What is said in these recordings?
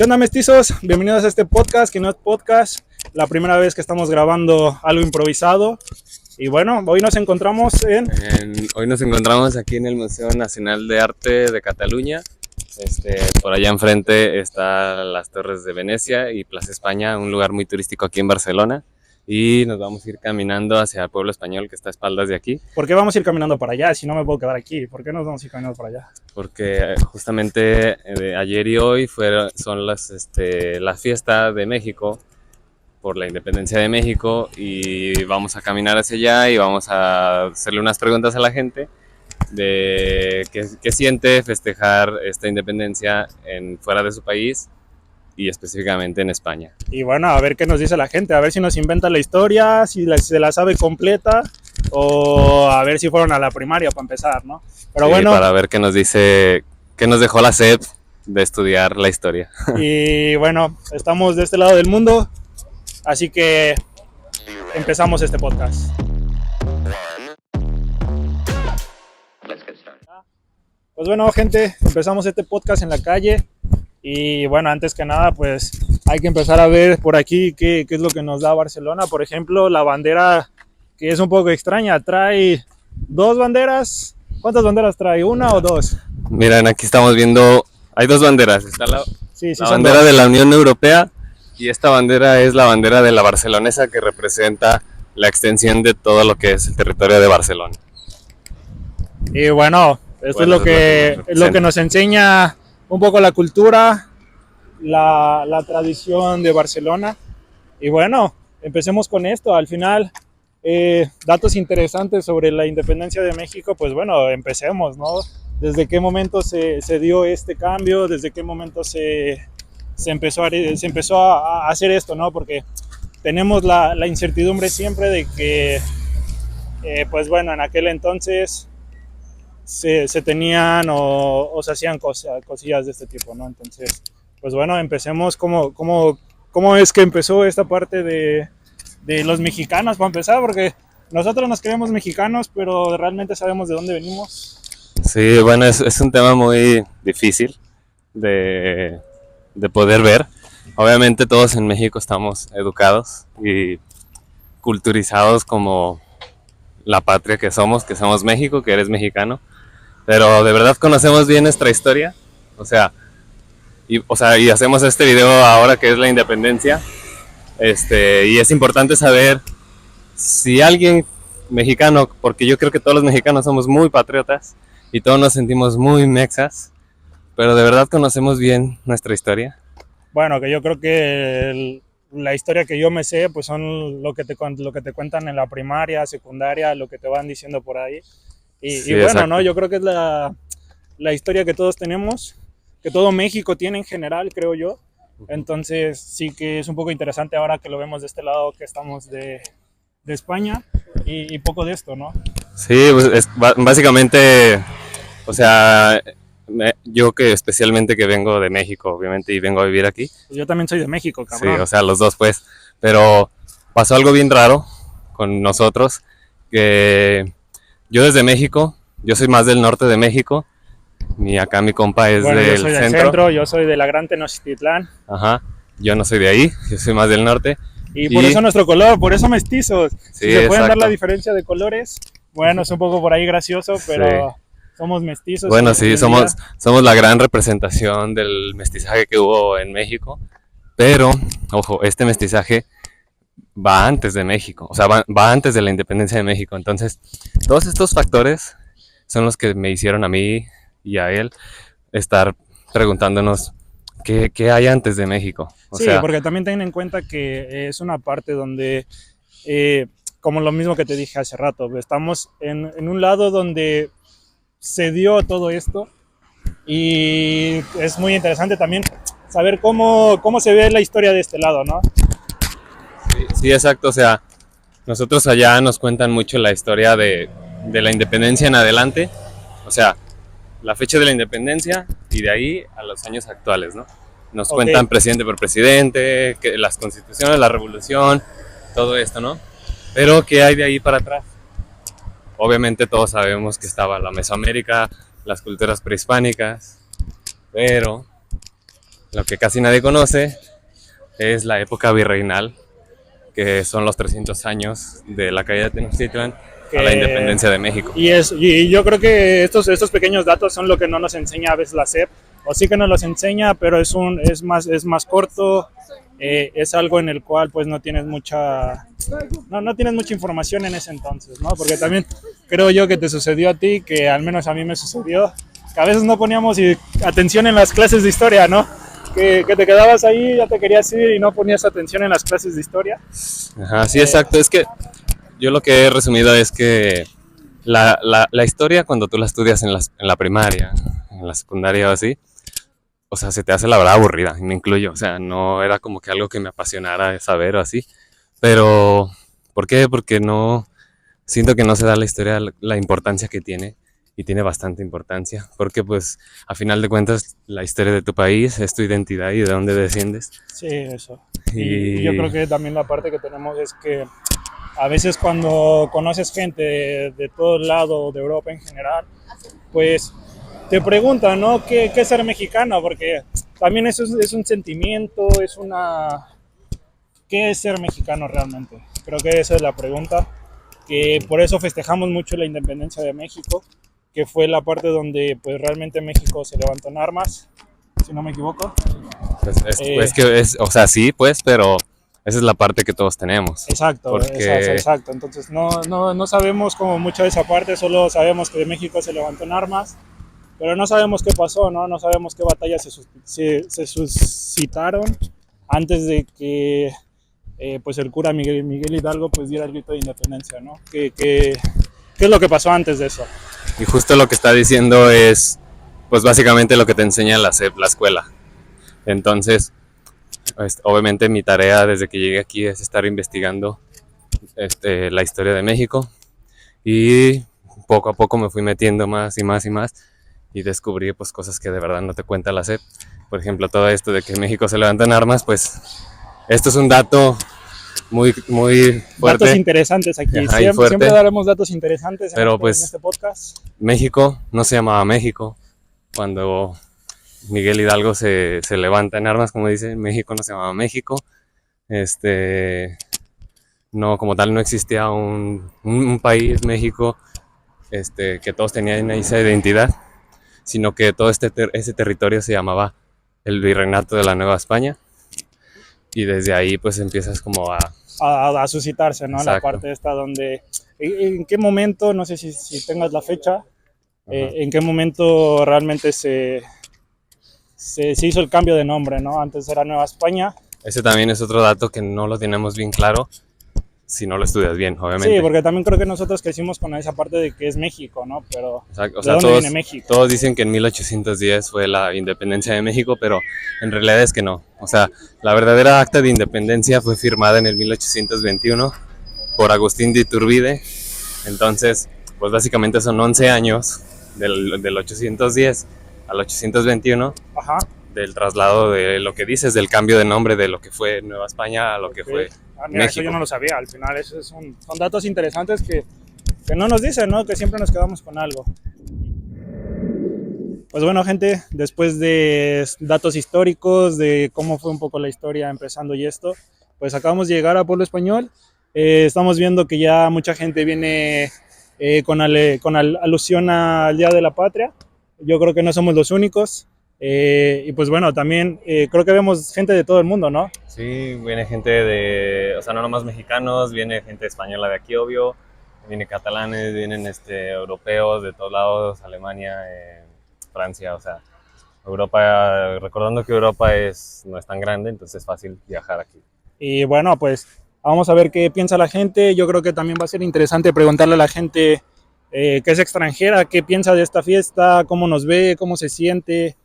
onda, mestizos? Bienvenidos a este podcast, que no es podcast. La primera vez que estamos grabando algo improvisado. Y bueno, hoy nos encontramos Hoy nos encontramos aquí en el Museo Nacional de Arte de Cataluña. Por allá enfrente están las Torres de Venecia y Plaza España, un lugar muy turístico aquí en Barcelona. Y nos vamos a ir caminando hacia el pueblo español que está a espaldas de aquí. ¿Por qué vamos a ir caminando para allá si no me puedo quedar aquí? ¿Por qué nos vamos a ir caminando para allá? Porque justamente ayer y hoy son la fiesta de México por la independencia de México, y vamos a caminar hacia allá y vamos a hacerle unas preguntas a la gente de qué siente festejar esta independencia fuera de su país y específicamente en España. Y bueno, a ver qué nos dice la gente, a ver si nos inventa la historia, si se la sabe completa, o a ver si fueron a la primaria para empezar, ¿no? Pero sí, bueno, para ver qué nos dice, qué nos dejó la SEP de estudiar la historia. Y bueno, estamos de este lado del mundo, así que empezamos este podcast. Pues bueno, gente, empezamos este podcast en la calle. Y bueno, antes que nada, pues hay que empezar a ver por aquí qué es lo que nos da Barcelona. Por ejemplo, la bandera, que es un poco extraña, trae dos banderas. ¿Cuántas banderas trae? ¿Una o dos? Miren, aquí estamos viendo, hay dos banderas. Está la bandera dos. de la Unión Europea, y esta bandera es la bandera de la barcelonesa, que representa la extensión de todo lo que es el territorio de Barcelona. Y bueno, esto es lo que nos enseña un poco la cultura, la tradición de Barcelona. Y bueno, empecemos con esto. Al final, datos interesantes sobre la independencia de México. Pues bueno, empecemos, ¿no? ¿Desde qué momento se dio este cambio? ¿Desde qué momento se empezó a hacer esto, ¿no? Porque tenemos la incertidumbre siempre de que, pues bueno, en aquel entonces se tenían o se hacían cosillas de este tipo, ¿no? Entonces, pues bueno, empecemos. ¿Cómo es que empezó esta parte de los mexicanos, para empezar? Porque nosotros nos creemos mexicanos, pero realmente sabemos de dónde venimos. Sí, bueno, es un tema muy difícil de poder ver. Obviamente todos en México estamos educados y culturizados como la patria que somos México, que eres mexicano. Pero de verdad conocemos bien nuestra historia, y hacemos este video ahora que es la independencia, y es importante saber si alguien mexicano, porque yo creo que todos los mexicanos somos muy patriotas y todos nos sentimos muy mexas, pero de verdad conocemos bien nuestra historia. Bueno, que yo creo que la historia que yo me sé, pues son lo que te cuentan en la primaria, secundaria, lo que te van diciendo por ahí. Sí, y bueno, exacto. ¿no? Yo creo que es la historia que todos tenemos, que todo México tiene en general, creo yo. Entonces sí que es un poco interesante ahora que lo vemos de este lado, que estamos de España, y poco de esto, ¿no? Sí, pues básicamente, yo que especialmente que vengo de México, obviamente, y vengo a vivir aquí. Pues yo también soy de México, cabrón. Sí, los dos, pues. Pero pasó algo bien raro con nosotros, que yo desde México, yo soy más del norte de México, y acá mi compa es yo soy del centro, yo soy de la Gran Tenochtitlán. Ajá, yo no soy de ahí, yo soy más del norte. Y por eso nuestro color, por eso mestizos. Sí, si se pueden dar la diferencia de colores, bueno, es un poco por ahí gracioso, pero sí, somos mestizos. Bueno, sí, somos la gran representación del mestizaje que hubo en México, pero, ojo, este mestizaje va antes de México, o sea, va antes de la independencia de México. Entonces, todos estos factores son los que me hicieron a mí y a él estar preguntándonos qué hay antes de México. Sí, porque también ten en cuenta que es una parte donde, como lo mismo que te dije hace rato, estamos en un lado donde se dio todo esto, y es muy interesante también saber cómo se ve la historia de este lado, ¿no? Sí, exacto. O sea, nosotros allá nos cuentan mucho la historia de la independencia en adelante, o sea, la fecha de la independencia y de ahí a los años actuales, ¿no? Nos cuentan presidente por presidente, que las constituciones, la revolución, todo esto, ¿no? Pero ¿qué hay de ahí para atrás? Obviamente todos sabemos que estaba la Mesoamérica, las culturas prehispánicas, pero lo que casi nadie conoce es la época virreinal, que son los 300 años de la caída de Tenochtitlan a la independencia de México. Y yo creo que estos pequeños datos son lo que no nos enseña a veces la SEP, o sí que nos los enseña, pero es más corto, es algo en el cual pues no tienes mucha información en ese entonces, ¿no? Porque también creo yo que te sucedió a ti, que al menos a mí me sucedió, que a veces no poníamos atención en las clases de historia, ¿no? Que te quedabas ahí, ya te querías ir y no ponías atención en las clases de historia. Ajá, sí, exacto. Es que yo lo que he resumido es que la historia, cuando tú la estudias en la primaria, en la secundaria o así, o sea, se te hace la verdad aburrida, y me incluyo. O sea, no era como que algo que me apasionara saber o así. Pero, ¿por qué? Porque no, siento que no se da a la historia la importancia que tiene. Y tiene bastante importancia, porque pues a final de cuentas la historia de tu país es tu identidad y de dónde desciendes. Sí, eso. Y yo creo que también la parte que tenemos es que a veces cuando conoces gente de todo el lado de Europa en general, pues te preguntan, ¿no? ¿Qué es ser mexicano? Porque también eso es un sentimiento, ¿qué es ser mexicano realmente? Creo que esa es la pregunta, que por eso festejamos mucho la independencia de México, que fue la parte donde pues realmente México se levantó en armas, si no me equivoco. Pues o sea, sí, pues, pero esa es la parte que todos tenemos. Exacto, exacto. Entonces no sabemos como mucho de esa parte, solo sabemos que México se levantó en armas, pero no sabemos qué pasó, ¿no? No sabemos qué batallas se suscitaron antes de que pues el cura Miguel Hidalgo pues diera el grito de independencia, ¿no? ¿Qué es lo que pasó antes de eso? Y justo lo que está diciendo es, pues básicamente lo que te enseña la SEP, la escuela. Entonces, obviamente mi tarea desde que llegué aquí es estar investigando la historia de México, y poco a poco me fui metiendo más y más y más, y descubrí pues cosas que de verdad no te cuenta la SEP. Por ejemplo, todo esto de que México se levanta en armas, pues esto es un dato muy fuerte. Datos interesantes aquí. Ajá, siempre daremos datos interesantes pero pues, en este podcast. México no se llamaba México. Cuando Miguel Hidalgo se levanta en armas, como dice, México no se llamaba México. No, como tal no existía un país, México, que todos tenían esa identidad, sino que todo ese territorio se llamaba el Virreinato de la Nueva España. Y desde ahí pues empiezas como a suscitarse, ¿no? La parte esta donde, ¿en qué momento, no sé si tengas la fecha, en qué momento realmente se hizo el cambio de nombre, ¿no? Antes era Nueva España. Ese también es otro dato que no lo tenemos bien claro si no lo estudias bien, obviamente. Sí, porque también creo que nosotros crecimos con esa parte de que es México, ¿no? Pero o sea, ¿de dónde viene México? Todos dicen que en 1810 fue la independencia de México, pero en realidad es que no. O sea, la verdadera acta de independencia fue firmada en el 1821 por Agustín de Iturbide. Entonces, pues básicamente son 11 años del 810 al 821. Ajá. Del traslado de lo que dices, del cambio de nombre de lo que fue Nueva España a lo que fue mira, México. Eso yo no lo sabía, al final esos son datos interesantes que no nos dicen, ¿no? Que siempre nos quedamos con algo. Pues bueno, gente, después de datos históricos, de cómo fue un poco la historia empezando y esto, pues acabamos de llegar a Pueblo Español. Estamos viendo que ya mucha gente viene con alusión al Día de la Patria. Yo creo que no somos los únicos. Y pues bueno, también creo que vemos gente de todo el mundo, ¿no? Sí, viene gente o sea, no nomás mexicanos, viene gente española de aquí, obvio, viene catalanes, vienen europeos de todos lados, Alemania, Francia, o sea, Europa, recordando que Europa no es tan grande, entonces es fácil viajar aquí. Y bueno, pues vamos a ver qué piensa la gente. Yo creo que también va a ser interesante preguntarle a la gente que es extranjera, qué piensa de esta fiesta, cómo nos ve, cómo se siente,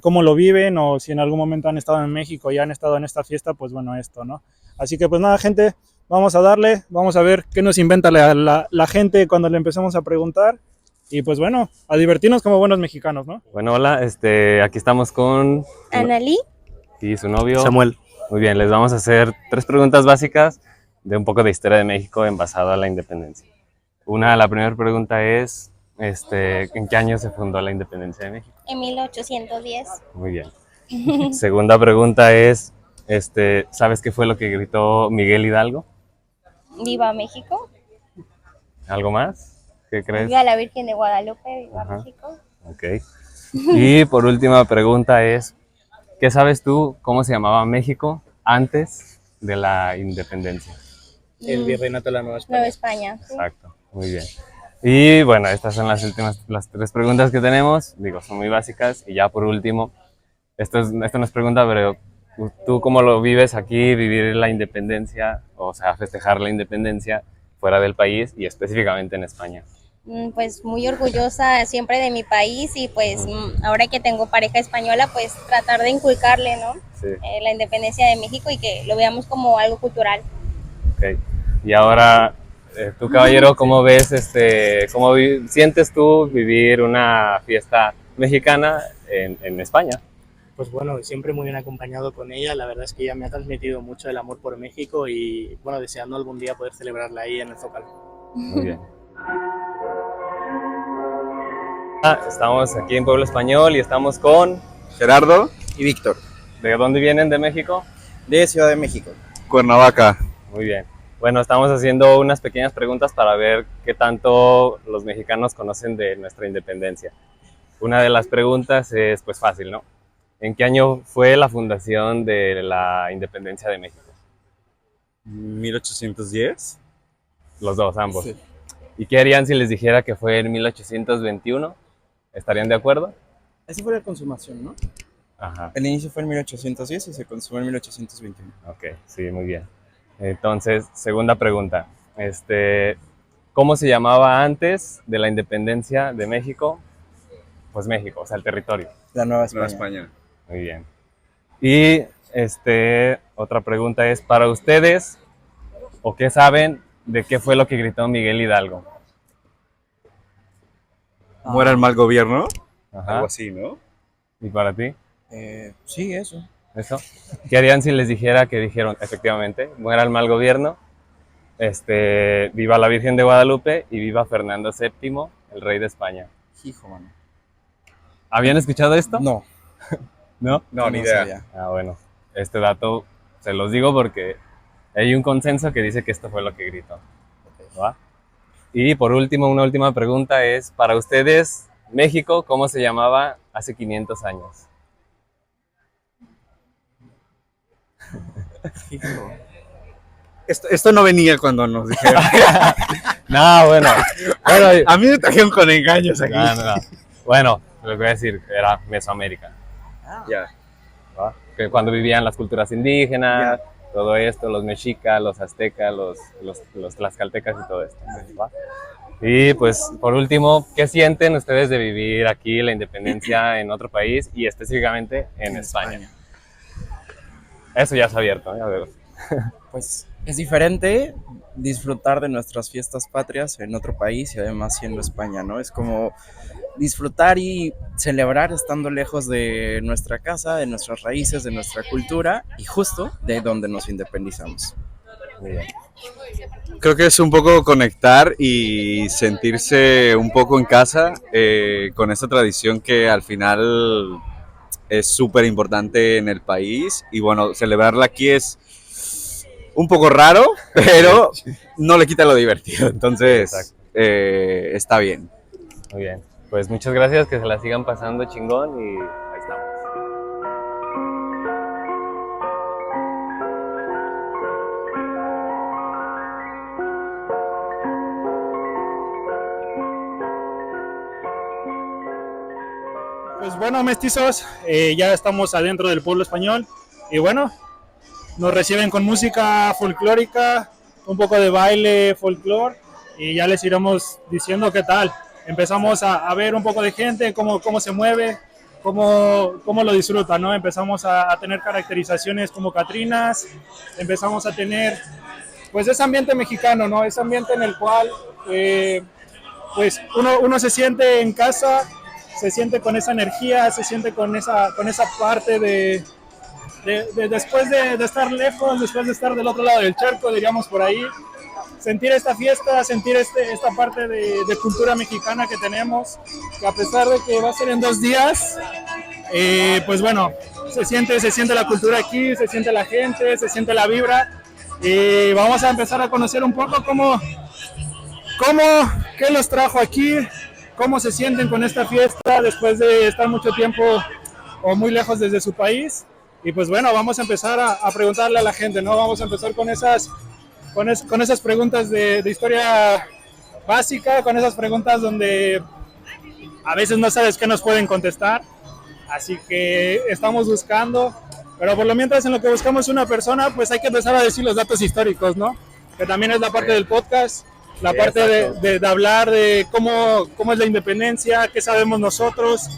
cómo lo viven, o si en algún momento han estado en México y han estado en esta fiesta, pues bueno, esto, ¿no? Así que pues nada, gente, vamos a darle, vamos a ver qué nos inventa la gente cuando le empecemos a preguntar. Y pues bueno, a divertirnos como buenos mexicanos, ¿no? Bueno, hola, aquí estamos con Analí y su novio Samuel. Muy bien, les vamos a hacer 3 preguntas básicas de un poco de historia de México en basado a la independencia. La primera pregunta es, ¿en qué año se fundó la independencia de México? en 1810. Muy bien. Segunda pregunta es, ¿sabes qué fue lo que gritó Miguel Hidalgo? Viva México. ¿Algo más? ¿Qué crees? Viva la Virgen de Guadalupe. Viva Ajá. México. Ok. Y por última pregunta es, ¿qué sabes tú cómo se llamaba México antes de la independencia? El virreinato de la Nueva Nueva España. España. ¿Sí? Exacto, muy bien. Y bueno, estas son las tres preguntas que tenemos. Digo, son muy básicas. Y ya por último, esto no es pregunta, pero ¿tú cómo lo vives aquí, vivir la independencia, o sea, festejar la independencia fuera del país y específicamente en España? Pues muy orgullosa siempre de mi país y pues ahora que tengo pareja española, pues tratar de inculcarle, ¿no? Sí, La independencia de México y que lo veamos como algo cultural. ok. Y ahora, tú caballero, ¿cómo ves, sientes tú vivir una fiesta mexicana en España? Pues bueno, siempre muy bien acompañado con ella. La verdad es que ella me ha transmitido mucho el amor por México y bueno, deseando algún día poder celebrarla ahí en el Zócalo. Muy bien. Estamos aquí en Pueblo Español y estamos con... Gerardo y Víctor, ¿De dónde vienen? ¿De México? de Ciudad de México. Cuernavaca. Muy bien. Bueno, estamos haciendo unas pequeñas preguntas para ver qué tanto los mexicanos conocen de nuestra independencia. Una de las preguntas es pues fácil, ¿no? ¿En qué año fue la fundación de la independencia de México? 1810. Los dos, ambos. Sí. ¿Y qué harían si les dijera que fue en 1821? ¿Estarían de acuerdo? Esa fue la consumación, ¿no? Ajá. El inicio fue en 1810 y se consumó en 1821. Ok, sí, muy bien. Entonces, segunda pregunta. ¿Cómo se llamaba antes de la independencia de México? Pues México, o sea, el territorio. La Nueva Nueva España. España. Muy bien. Y otra pregunta es, para ustedes, ¿o qué saben de qué fue lo que gritó Miguel Hidalgo? ¿Muera el mal gobierno? Ajá. Algo así, ¿no? ¿Y para ti? Sí, eso. ¿Eso? ¿Qué harían si les dijera que dijeron, efectivamente, muera el mal gobierno, viva la Virgen de Guadalupe y viva Fernando VII, el rey de España? Hijo, mano. ¿Habían escuchado esto? No, ¿No? No, ni idea. sabía. Ah, bueno, este dato se los digo porque hay un consenso que dice que esto fue lo que gritó. ¿Va? Y por último, una última pregunta es, para ustedes, México, ¿cómo se llamaba hace 500 años? Hijo. Esto no venía cuando nos dijeron. No, bueno. A mí me trajeron con engaños aquí. No. Bueno, les voy a decir, era Mesoamérica. Ya. ¿Va? Que cuando vivían las culturas indígenas, todo esto, los mexicas, los aztecas, los tlaxcaltecas y todo esto. ¿Va? Y pues, por último, ¿qué sienten ustedes de vivir aquí la independencia en otro país y específicamente en España? Eso ya está abierto, ya veo. Pues es diferente disfrutar de nuestras fiestas patrias en otro país y además siendo España, ¿no? Es como disfrutar y celebrar estando lejos de nuestra casa, de nuestras raíces, de nuestra cultura y justo de donde nos independizamos. Muy bien. Creo que es un poco conectar y sentirse un poco en casa con esta tradición que al final es súper importante en el país. Y bueno, celebrarla aquí es un poco raro, pero no le quita lo divertido. Entonces, está bien. Muy bien. Pues muchas gracias, que se la sigan pasando chingón y ahí estamos. Pues bueno, mestizos, ya estamos adentro del pueblo español y bueno, nos reciben con música folclórica, un poco de baile folclor y ya les iremos diciendo qué tal. Empezamos a ver un poco de gente, cómo se mueve, cómo lo disfruta, ¿no? Empezamos a tener caracterizaciones como catrinas, empezamos a tener pues ese ambiente mexicano, ¿no? Ese ambiente en el cual pues uno se siente en casa, se siente con esa energía, se siente con esa parte de después de estar lejos, después de estar del otro lado del charco, diríamos por ahí, sentir esta fiesta, sentir esta parte de cultura mexicana que tenemos, que a pesar de que va a ser en 2 días, Pues bueno, se siente la cultura aquí, se siente la gente, se siente la vibra. Y vamos a empezar a conocer un poco qué los trajo aquí, cómo se sienten con esta fiesta después de estar mucho tiempo o muy lejos desde su país. Y pues bueno, vamos a empezar a preguntarle a la gente, ¿no? Vamos a empezar con esas preguntas de historia básica, con esas preguntas donde a veces no sabes qué nos pueden contestar. Así que estamos buscando, pero por lo mientras en lo que buscamos una persona, pues hay que empezar a decir los datos históricos, ¿no? Que también es la parte del podcast, la parte de hablar de cómo es la independencia, qué sabemos nosotros.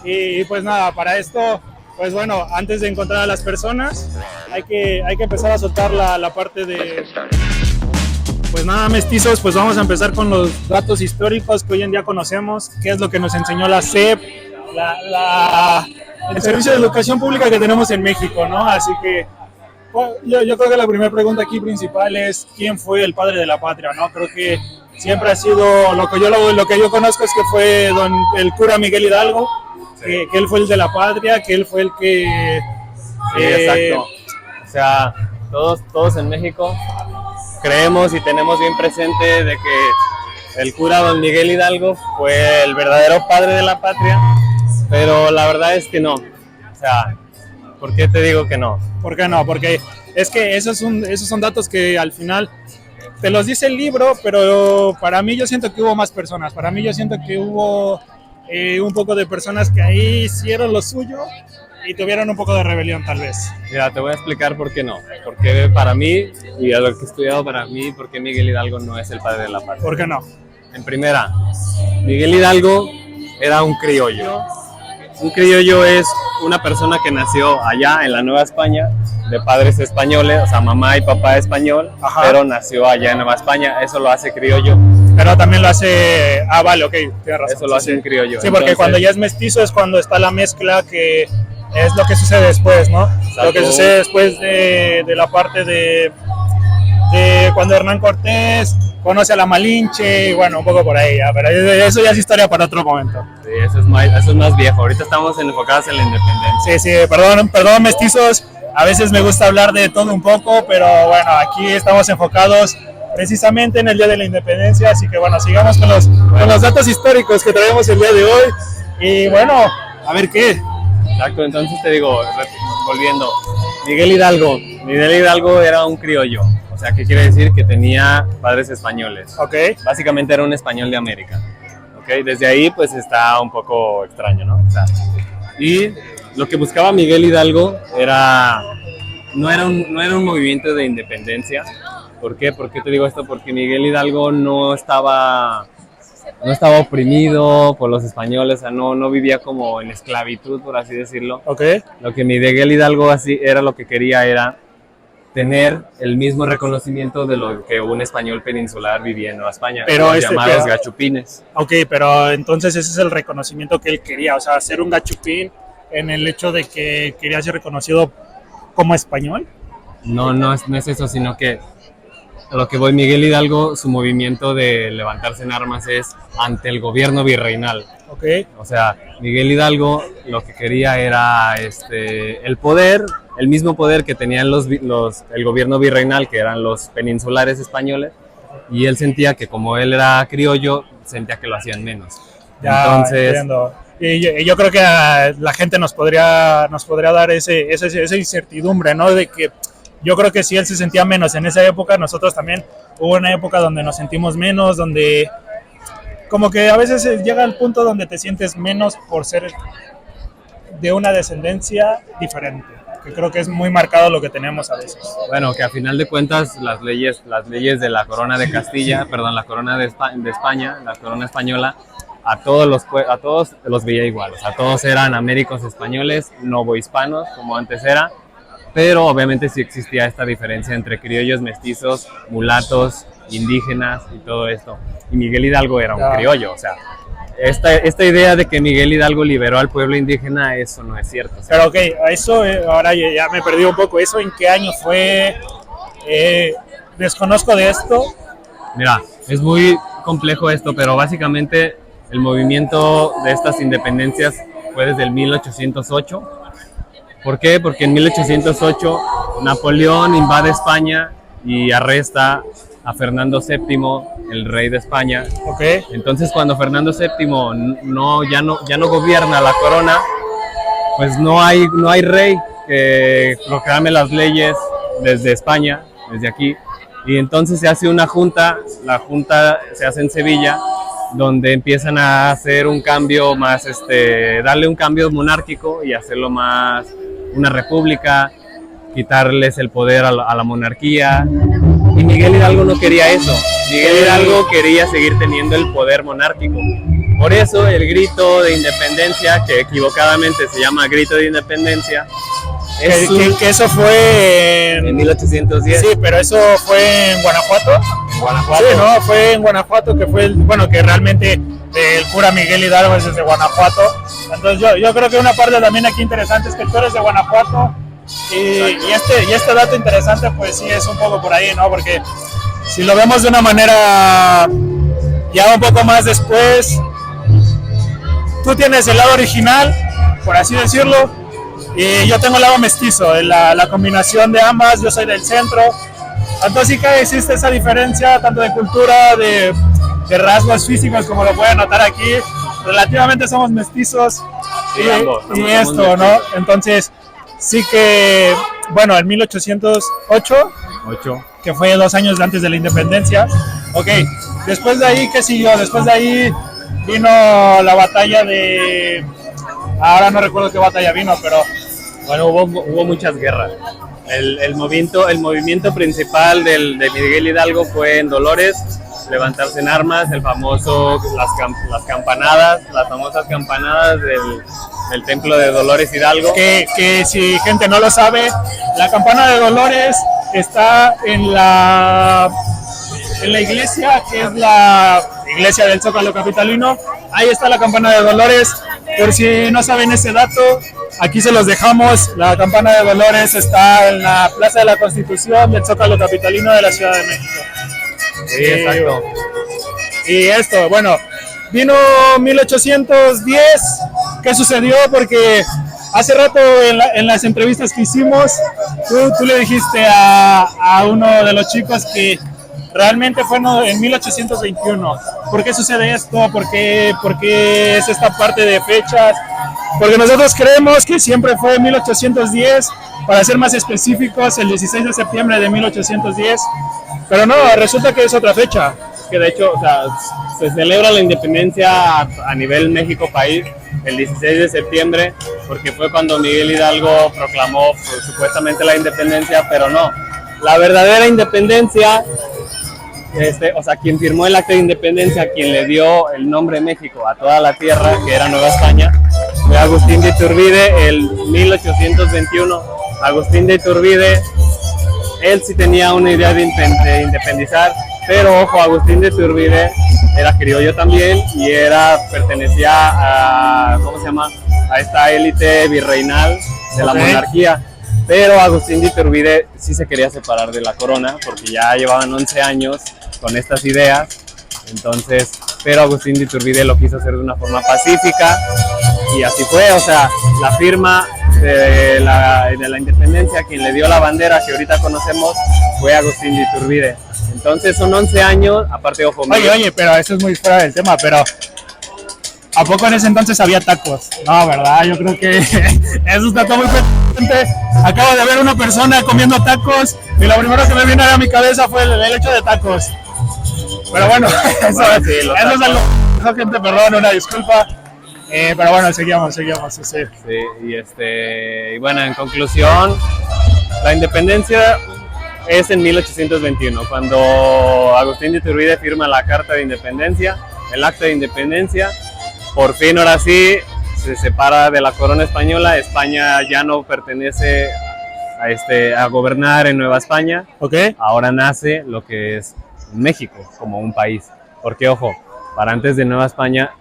Y pues nada, para esto, pues bueno, antes de encontrar a las personas, hay que empezar a soltar la parte de... Pues nada, mestizos, pues vamos a empezar con los datos históricos que hoy en día conocemos, qué es lo que nos enseñó la SEP, el servicio de educación pública que tenemos en México, ¿no? Así que yo creo que la primera pregunta aquí principal es ¿quién fue el padre de la patria? ¿No? Creo que siempre ha sido lo que yo conozco es que fue el cura Miguel Hidalgo, que él fue el de la patria, que él fue el que... Sí, exacto. O sea, todos en México creemos y tenemos bien presente de que el cura don Miguel Hidalgo fue el verdadero padre de la patria, pero la verdad es que no. O sea, ¿por qué te digo que no? ¿Por qué no? Porque es que esos son datos que al final te los dice el libro, pero para mí yo siento que hubo más personas. Para mí yo siento que hubo un poco de personas que ahí hicieron lo suyo y tuvieron un poco de rebelión tal vez. Mira, te voy a explicar por qué no. Porque para mí, y a lo que he estudiado para mí, por qué Miguel Hidalgo no es el padre de la patria. ¿Por qué no? En primera, Miguel Hidalgo era un criollo. Un criollo es una persona que nació allá en la Nueva España, de padres españoles, o sea, mamá y papá español, Ajá. pero nació allá en Nueva España, eso lo hace criollo. Pero también lo hace... Ah, vale, ok, tienes razón. Eso lo hace un criollo. Sí, porque Entonces, cuando ya es mestizo es cuando está la mezcla, que es lo que sucede después, ¿no? Exacto. Lo que sucede después de la parte de cuando Hernán Cortés conoce a la Malinche, y bueno, un poco por ahí, ya, pero eso ya es historia para otro momento. Sí, eso es más viejo. Ahorita estamos enfocados en la independencia. Sí, perdón, mestizos, a veces me gusta hablar de todo un poco, pero bueno, aquí estamos enfocados precisamente en el Día de la Independencia, así que bueno, sigamos con los datos históricos que traemos el día de hoy, y bueno, a ver qué. Exacto, entonces te digo, volviendo, Miguel Hidalgo era un criollo, o sea, ¿qué quiere decir? Que tenía padres españoles. Ok. Básicamente era un español de América, ¿ok? Desde ahí pues está un poco extraño, ¿no? O sea, y lo que buscaba Miguel Hidalgo no era un movimiento de independencia. ¿Por qué? ¿Por qué te digo esto? Porque Miguel Hidalgo no estaba oprimido por los españoles, o sea, no vivía como en esclavitud, por así decirlo. Ok. Lo que Miguel Hidalgo lo que quería era tener el mismo reconocimiento de lo que un español peninsular vivía en Nueva España, Pero los llamados gachupines. Ok, pero entonces ese es el reconocimiento que él quería, o sea, ser un gachupín en el hecho de que quería ser reconocido como español. No es eso, sino que a lo que voy, Miguel Hidalgo, su movimiento de levantarse en armas es ante el gobierno virreinal. Ok. O sea, Miguel Hidalgo lo que quería era el poder, el mismo poder que tenían el gobierno virreinal, que eran los peninsulares españoles, y él sentía que como él era criollo, sentía que lo hacían menos. Ya, Entonces, entiendo. Y yo creo que la gente nos podría dar esa incertidumbre, ¿no? De que yo creo que si él se sentía menos en esa época, nosotros también hubo una época donde nos sentimos menos, donde como que a veces llega al punto donde te sientes menos por ser de una descendencia diferente, que creo que es muy marcado lo que tenemos a veces. bueno, que a final de cuentas las leyes de la corona de Castilla, perdón, la corona de España, la corona española, a todos los veía igual, o sea, todos eran américos españoles, novohispanos, como antes era, pero obviamente sí existía esta diferencia entre criollos, mestizos, mulatos, indígenas y todo esto. Y Miguel Hidalgo era un criollo, o sea, esta idea de que Miguel Hidalgo liberó al pueblo indígena, eso no es cierto. O sea, Pero ok, eso ahora ya me perdí un poco, ¿eso en qué año fue? Desconozco de esto. mira, es muy complejo esto, pero básicamente el movimiento de estas independencias fue desde el 1808. ¿Por qué? Porque en 1808 Napoleón invade España y arresta a Fernando VII, el rey de España. Ok. Entonces, cuando Fernando VII ya no gobierna la corona, pues no hay rey que proclame las leyes desde España, desde aquí. Y entonces se hace una junta, la junta se hace en Sevilla, donde empiezan a hacer un cambio más, darle un cambio monárquico y hacerlo más una república, quitarles el poder a la monarquía. Y Miguel Hidalgo no quería eso. Miguel Hidalgo quería seguir teniendo el poder monárquico. Por eso el grito de independencia, que equivocadamente se llama grito de independencia, Que eso fue en 1810. Sí, pero eso fue en Guanajuato. En Guanajuato. Sí, no, fue en Guanajuato, que fue que realmente el cura Miguel Hidalgo es desde Guanajuato. Entonces yo creo que una parte también aquí interesante es que tú eres de Guanajuato y este dato interesante pues sí es un poco por ahí, ¿no? Porque si lo vemos de una manera ya un poco más después, tú tienes el lado original, por así decirlo, y yo tengo el lado mestizo, la combinación de ambas. Yo soy del centro, entonces sí que existe esa diferencia tanto de cultura, de rasgos físicos, como lo pueden notar aquí. Relativamente somos mestizos, Sí, y esto, ¿no? mestizos. Entonces sí que, bueno, en 1808, 8. que fue 2 años antes de la independencia. Ok, después de ahí, ¿qué siguió? Después de ahí vino la batalla de... Ahora no recuerdo qué batalla vino, pero... Bueno, hubo muchas guerras. El movimiento principal de Miguel Hidalgo fue en Dolores, levantarse en armas, las famosas campanadas del templo de Dolores Hidalgo. Que si gente no lo sabe, la campana de Dolores está en la iglesia, que es la iglesia del Zócalo capitalino. Ahí está la campana de Dolores. Por si no saben ese dato, aquí se los dejamos. La campana de Dolores está en la Plaza de la Constitución del Zócalo capitalino de la Ciudad de México. Sí, exacto. Y esto, bueno, vino 1810. ¿Qué sucedió? Porque hace rato en las entrevistas que hicimos, tú le dijiste a uno de los chicos que realmente fue en 1821. ¿Por qué sucede esto? ¿Por qué es esta parte de fechas? Porque nosotros creemos que siempre fue en 1810, para ser más específicos, el 16 de septiembre de 1810. Pero no, resulta que es otra fecha. Que de hecho, o sea, se celebra la independencia a nivel México país el 16 de septiembre, porque fue cuando Miguel Hidalgo proclamó pues, supuestamente la independencia, pero no. La verdadera independencia, o sea, quien firmó el acta de independencia, quien le dio el nombre México a toda la tierra, que era Nueva España, fue Agustín de Iturbide, el 1821. Agustín de Iturbide, él sí tenía una idea de independizar, pero ojo, Agustín de Iturbide era criollo también y pertenecía a, ¿cómo se llama?, a esta élite virreinal de la monarquía. Pero Agustín de Iturbide sí se quería separar de la corona porque ya llevaban 11 años con estas ideas. Entonces, pero Agustín de Iturbide lo quiso hacer de una forma pacífica y así fue. O sea, la firma de la independencia, quien le dio la bandera que ahorita conocemos, fue Agustín de Iturbide. Entonces son 11 años, aparte, ojo. Oye, pero eso es muy fuera del tema, pero ¿a poco en ese entonces había tacos? No, ¿verdad? Yo creo que eso está todo muy presente. Acabo de ver una persona comiendo tacos y lo primero que me vino a mi cabeza fue el hecho de tacos. Pero bueno, eso es algo, gente, perdón, una disculpa. Pero bueno, seguimos, sí. Sí, y bueno, en conclusión, la independencia es en 1821, cuando Agustín de Iturbide firma la Carta de Independencia, el Acta de Independencia. Por fin, ahora sí, se separa de la corona española. España ya no pertenece a gobernar en Nueva España. Okay. Ahora nace lo que es México como un país. Porque, ojo, para antes de Nueva España,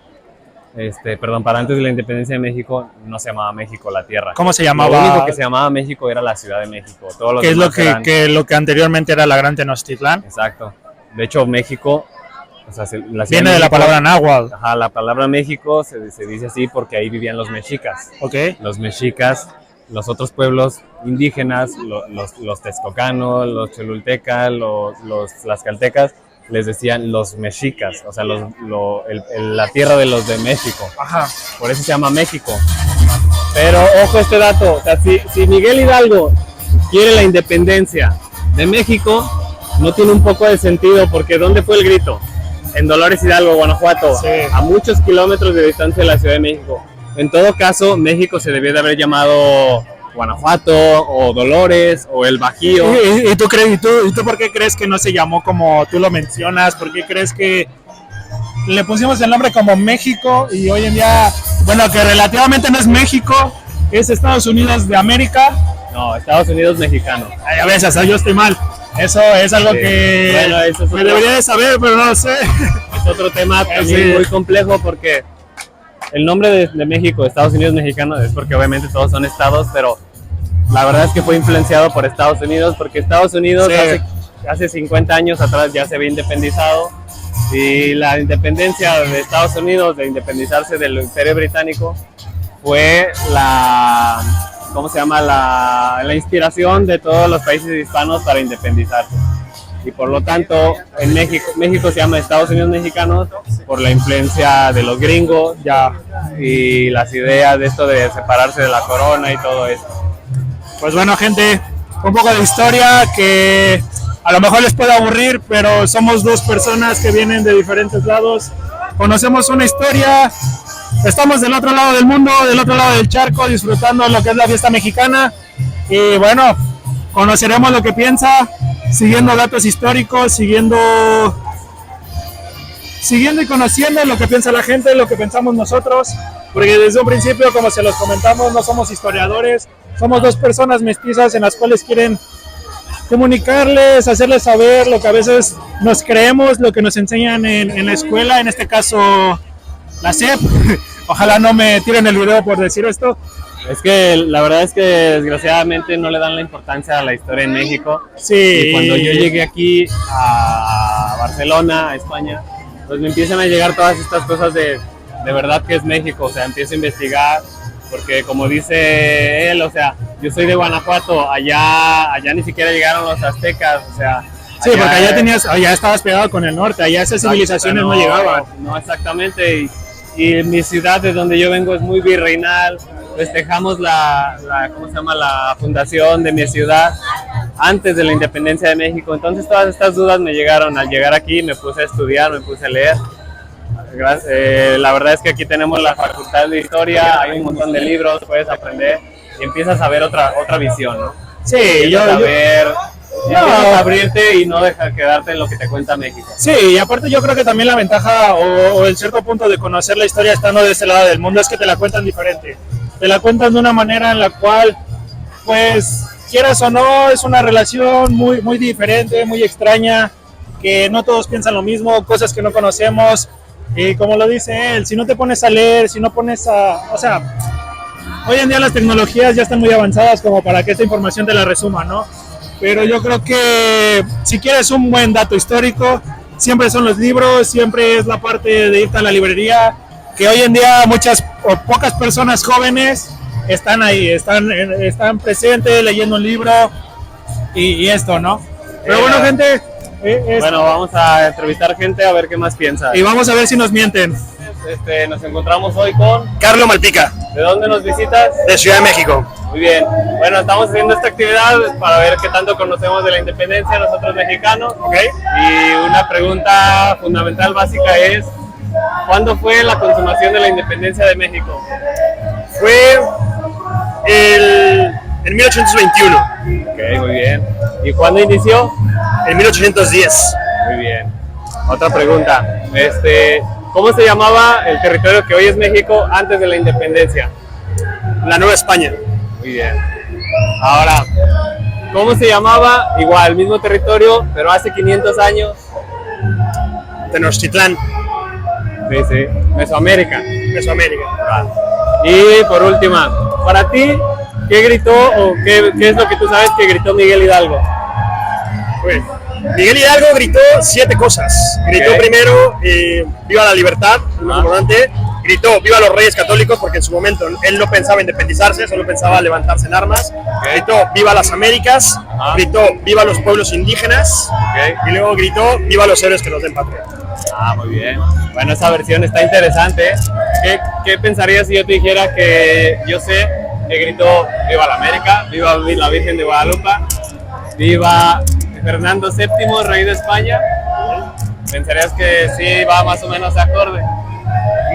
para antes de la independencia de México, no se llamaba México la tierra. ¿Cómo se llamaba? Lo único que se llamaba México era la Ciudad de México. Todos los ¿Qué es demás lo que anteriormente era la Gran Tenochtitlán? Exacto. De hecho, México O sea, la Ciudad Viene de la palabra náhuatl. Ajá, la palabra México se dice así porque ahí vivían los mexicas. Ok. Los mexicas, los otros pueblos indígenas, los texcocanos, los cholultecas, los tlaxcaltecas, les decían los mexicas, o sea, la tierra de los de México. Ajá. Por eso se llama México. Pero ojo este dato, o sea, si Miguel Hidalgo quiere la independencia de México, no tiene un poco de sentido, porque ¿dónde fue el grito? En Dolores Hidalgo, Guanajuato, Sí. a muchos kilómetros de distancia de la Ciudad de México. En todo caso, México se debió de haber llamado Guanajuato, o Dolores, o el Bajío. ¿Y tú por qué crees que no se llamó como tú lo mencionas? ¿Por qué crees que le pusimos el nombre como México y hoy en día, bueno, que relativamente no es México, es Estados Unidos de América? No, Estados Unidos mexicano. Ay, a veces, yo estoy mal. Eso es algo Sí. que Bueno, eso es me otro- debería de saber, pero no lo sé. Es otro tema también Sí. muy complejo, porque el nombre de México, Estados Unidos mexicano, es porque obviamente todos son estados, pero la verdad es que fue influenciado por Estados Unidos, porque Estados Unidos Sí. hace 50 años atrás ya se había independizado, y la independencia de Estados Unidos, de independizarse del Imperio Británico, fue ¿cómo se llama? La inspiración de todos los países hispanos para independizarse. Y por lo tanto, en México se llama Estados Unidos Mexicanos por la influencia de los gringos Ya. y las ideas de esto de separarse de la corona y todo eso. Pues bueno, gente, un poco de historia que a lo mejor les puede aburrir, pero somos dos personas que vienen de diferentes lados, conocemos una historia, estamos del otro lado del mundo, del otro lado del charco, disfrutando lo que es la fiesta mexicana, y bueno, conoceremos lo que piensa, siguiendo datos históricos, siguiendo y conociendo lo que piensa la gente, lo que pensamos nosotros, porque desde un principio, como se los comentamos, no somos historiadores, somos dos personas mestizas en las cuales quieren comunicarles, hacerles saber lo que a veces nos creemos, lo que nos enseñan en la escuela, en este caso la SEP. Ojalá no me tiren el video por decir esto. Es que la verdad es que desgraciadamente no le dan la importancia a la historia en México. Sí. Y cuando yo llegué aquí a Barcelona, a España, pues me empiezan a llegar todas estas cosas de verdad que es México. O sea, empiezo a investigar, porque como dice él, o sea, yo soy de Guanajuato, allá ni siquiera llegaron los aztecas, o sea... Sí, porque allá estabas pegado con el norte, allá esas civilizaciones no llegaban. No, exactamente. Y mi ciudad, de donde yo vengo, es muy virreinal. Festejamos ¿cómo se llama? La fundación de mi ciudad antes de la independencia de México. Entonces todas estas dudas me llegaron. Al llegar aquí me puse a estudiar, me puse a leer. La verdad es que aquí tenemos la facultad de historia, hay un montón de libros, puedes aprender y empiezas a ver otra visión, ¿no? Sí, Empiezas a abrirte y no dejar quedarte en lo que te cuenta México. Sí, y aparte yo creo que también la ventaja o el cierto punto de conocer la historia estando de este lado del mundo es que te la cuentan diferente. Te la cuentan de una manera en la cual, pues, quieras o no, es una relación muy, muy diferente, muy extraña, que no todos piensan lo mismo, cosas que no conocemos. Y como lo dice él, si no te pones a leer, si no pones a... O sea, hoy en día las tecnologías ya están muy avanzadas como para que esta información te la resuma, ¿no? Pero yo creo que si quieres un buen dato histórico, siempre son los libros, siempre es la parte de irte a la librería, que hoy en día muchas o pocas personas jóvenes están ahí, están presentes leyendo un libro y esto, ¿no? Pero bueno, gente... Bueno, vamos a entrevistar gente a ver qué más piensa. Y vamos a ver si nos mienten. Nos encontramos hoy con... Carlos Malpica, ¿De dónde nos visitas? de Ciudad de México. Muy bien. Bueno, estamos haciendo esta actividad para ver qué tanto conocemos de la independencia nosotros mexicanos. ¿Ok? Y una pregunta fundamental básica es, ¿cuándo fue la consumación de la independencia de México? Fue en 1821, Ok, muy bien. ¿Y cuándo inició? en 1810. Muy bien. Otra pregunta. ¿Cómo se llamaba el territorio que hoy es México antes de la independencia? La Nueva España. Muy bien. Ahora, ¿cómo se llamaba? Igual, el mismo territorio, pero hace 500 años. Tenochtitlán, Sí, sí. Mesoamérica. Mesoamérica. Y por última, para ti, ¿qué gritó o qué es lo que tú sabes que gritó Miguel Hidalgo? Pues, Miguel Hidalgo gritó 7 cosas. Gritó primero, viva la libertad, lo más importante. Gritó, viva los reyes católicos, porque en su momento él no pensaba independizarse, solo pensaba levantarse en armas. Gritó, viva las Américas. Gritó, viva los pueblos indígenas. Y luego gritó, viva los héroes que nos den patria. Muy bien. Bueno, esa versión está interesante. ¿Qué pensarías si yo te dijera que yo sé que gritó viva la América, viva la Virgen de Guadalupe, viva Fernando VII, rey de España? ¿Pensarías que sí va más o menos de acorde?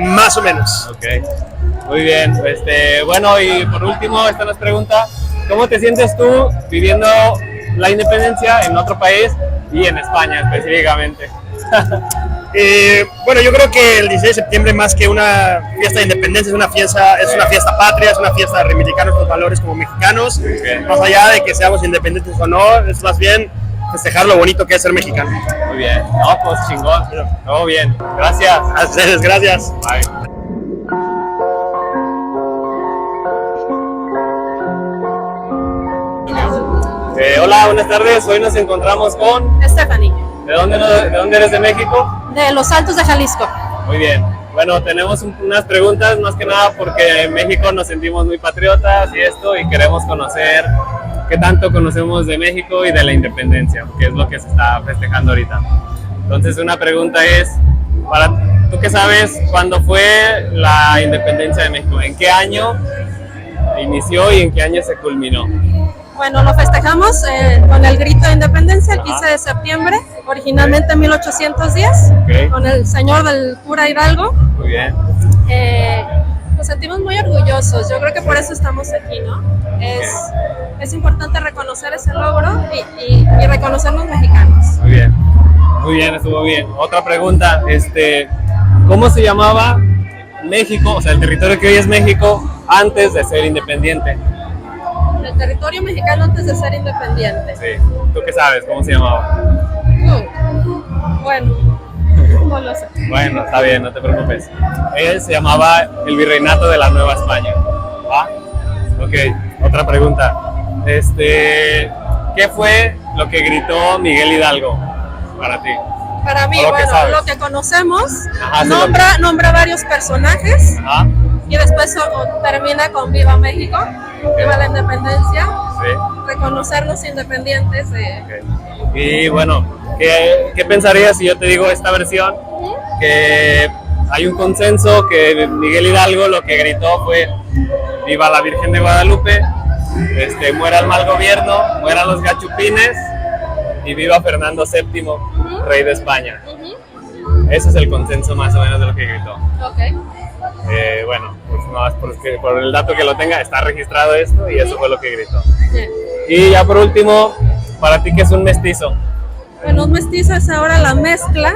Más o menos. Ok, muy bien. Bueno, y por último, esta nos pregunta, ¿cómo te sientes tú viviendo la independencia en otro país y en España específicamente? Bueno, yo creo que el 16 de septiembre, más que una fiesta de independencia, es una fiesta patria, es una fiesta de reivindicar nuestros valores como mexicanos. Más allá de que seamos independientes o no, es más bien festejar lo bonito que es ser mexicano. Muy bien, no, pues chingón, todo bien, gracias. A ustedes, gracias. Bye. Hola, buenas tardes, hoy nos encontramos con Stephanie, ¿De dónde eres de México? de Los Altos de Jalisco. Muy bien. Bueno, tenemos unas preguntas más que nada porque en México nos sentimos muy patriotas y esto, y queremos conocer qué tanto conocemos de México y de la independencia, que es lo que se está festejando ahorita. Entonces, una pregunta es, ¿tú qué sabes cuándo fue la independencia de México? ¿En qué año inició y en qué año se culminó? Bueno, lo festejamos con el grito de independencia el 15 de septiembre, originalmente en 1810, con el señor del cura Hidalgo. Muy bien. Nos sentimos muy orgullosos, yo creo que por eso estamos aquí, ¿no? Es importante reconocer ese logro y reconocernos mexicanos. Muy bien, estuvo bien. Otra pregunta, ¿cómo se llamaba México, o sea, el territorio que hoy es México, antes de ser independiente? El territorio mexicano antes de ser independiente. Sí. ¿Tú qué sabes? ¿Cómo se llamaba? Bueno, no lo sé. Bueno, está bien, no te preocupes. Él se llamaba el Virreinato de la Nueva España. ¿Va? Ok, otra pregunta. ¿Qué fue lo que gritó Miguel Hidalgo para ti? Para mí, lo que conocemos, Ajá, nombra varios personajes. Ajá. Y después termina con Viva México, Viva la Independencia, reconocernos independientes. Y bueno, ¿qué pensarías si yo te digo esta versión? Que hay un consenso que Miguel Hidalgo lo que gritó fue Viva la Virgen de Guadalupe, muera el mal gobierno, mueran los gachupines y viva Fernando VII, rey de España. Ese es el consenso más o menos de lo que gritó. Bueno, pues no es por el dato que lo tenga, está registrado esto y eso fue lo que gritó. Y ya por último, para ti, ¿qué es un mestizo? Bueno, un mestizo es ahora la mezcla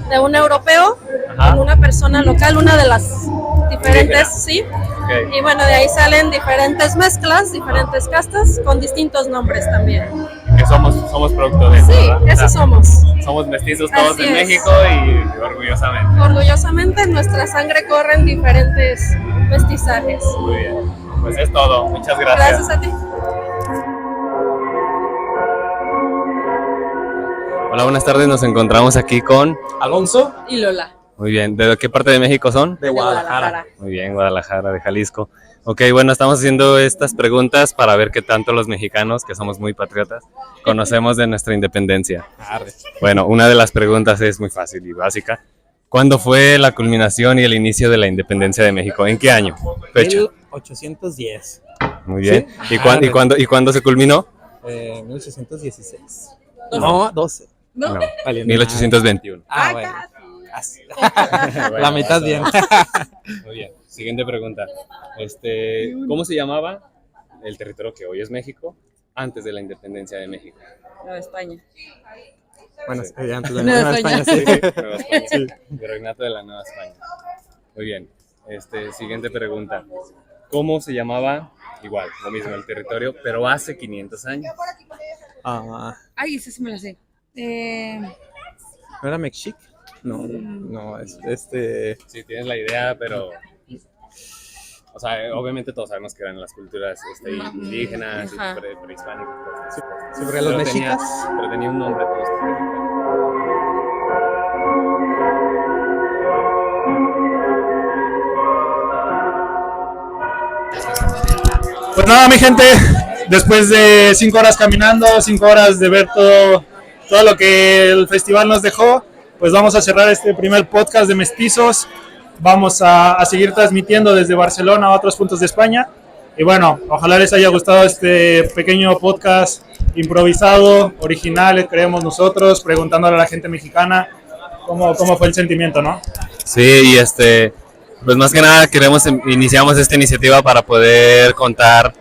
de un europeo con una persona local, una de las diferentes, sí. Y bueno, de ahí salen diferentes mezclas, diferentes castas con distintos nombres también. Que somos producto de eso, Sí, ¿verdad? eso somos. Somos mestizos todos Así en es. México y orgullosamente. Orgullosamente en nuestra sangre corren diferentes mestizajes. Muy bien, pues es todo. Muchas gracias. Gracias a ti. Hola, buenas tardes. Nos encontramos aquí con Alonso Y Lola. Muy bien. ¿De qué parte de México son? de Guadalajara. Muy bien, Guadalajara, de Jalisco. Ok, bueno, estamos haciendo estas preguntas para ver qué tanto los mexicanos, que somos muy patriotas, conocemos de nuestra independencia. Bueno, una de las preguntas es muy fácil y básica. ¿Cuándo fue la culminación y el inicio de la independencia de México? ¿En qué año? Fecha. 1810. Muy bien. ¿Sí? ¿Y cuándo se culminó? 1816. No, 12. No, Vale, 1821. bueno. La mitad bien. Muy bien. Siguiente pregunta. ¿Cómo se llamaba el territorio que hoy es México antes de la independencia de México? Nueva España. Bueno, Sí. antes de Nueva España, sí. Nueva España. Sí. Virreinato de la Nueva España. Muy bien. Siguiente pregunta. ¿Cómo se llamaba, igual, lo mismo, el territorio, pero hace 500 años? Ay, esa sí me la sé. ¿No era Mexic? No, es Sí, tienes la idea, pero... O sea, obviamente todos sabemos que eran las culturas indígenas y Ajá. prehispánicas. Sí, porque los mexicas. Pero tenía un nombre todo esto. Pues nada, mi gente, después de 5 horas caminando, 5 horas de ver todo lo que el festival nos dejó, pues vamos a cerrar este primer podcast de Mestizos. Vamos a seguir transmitiendo desde Barcelona a otros puntos de España. Y bueno, ojalá les haya gustado este pequeño podcast improvisado, original, creemos nosotros, preguntándole a la gente mexicana cómo fue el sentimiento, ¿no? Sí, y pues más que nada iniciamos esta iniciativa para poder contar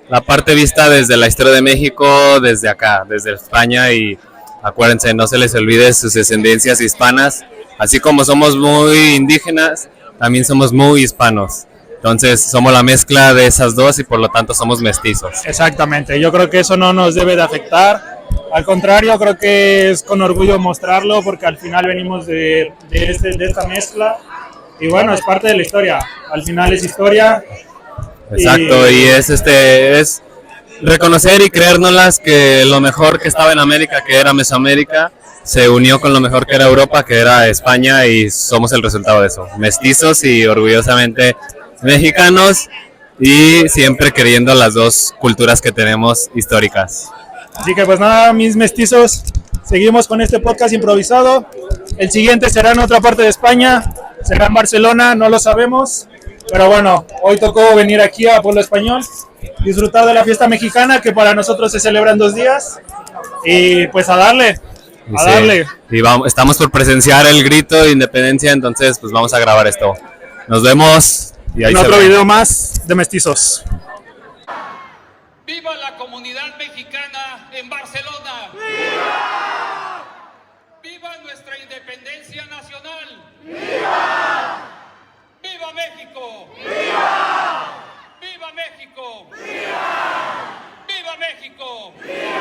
la parte vista desde la historia de México, desde acá, desde España, y acuérdense, no se les olvide sus descendencias hispanas, así como somos muy indígenas, también somos muy hispanos. Entonces somos la mezcla de esas dos y por lo tanto somos mestizos. Exactamente, yo creo que eso no nos debe de afectar, al contrario, creo que es con orgullo mostrarlo porque al final venimos de esta mezcla y bueno, es parte de la historia, al final es historia. Exacto, y es reconocer y creérnoslas que lo mejor que estaba en América, que era Mesoamérica, se unió con lo mejor que era Europa, que era España, y somos el resultado de eso. Mestizos y orgullosamente mexicanos, y siempre queriendo las dos culturas que tenemos históricas. Así que pues nada, mis mestizos, seguimos con este podcast improvisado. El siguiente será en otra parte de España, será en Barcelona, no lo sabemos. Pero bueno, hoy tocó venir aquí a Pueblo Español, disfrutar de la fiesta mexicana que para nosotros se celebra en 2 días. Y pues a darle. Y estamos por presenciar el grito de independencia, entonces pues vamos a grabar esto. Nos vemos. Y ahí en otro video más de Mestizos. ¡Viva la comunidad mexicana en Barcelona! ¡Viva! ¡Viva nuestra independencia nacional! ¡Viva! ¡Viva México! ¡Viva! ¡Viva México! ¡Viva! ¡Viva México! ¡Viva!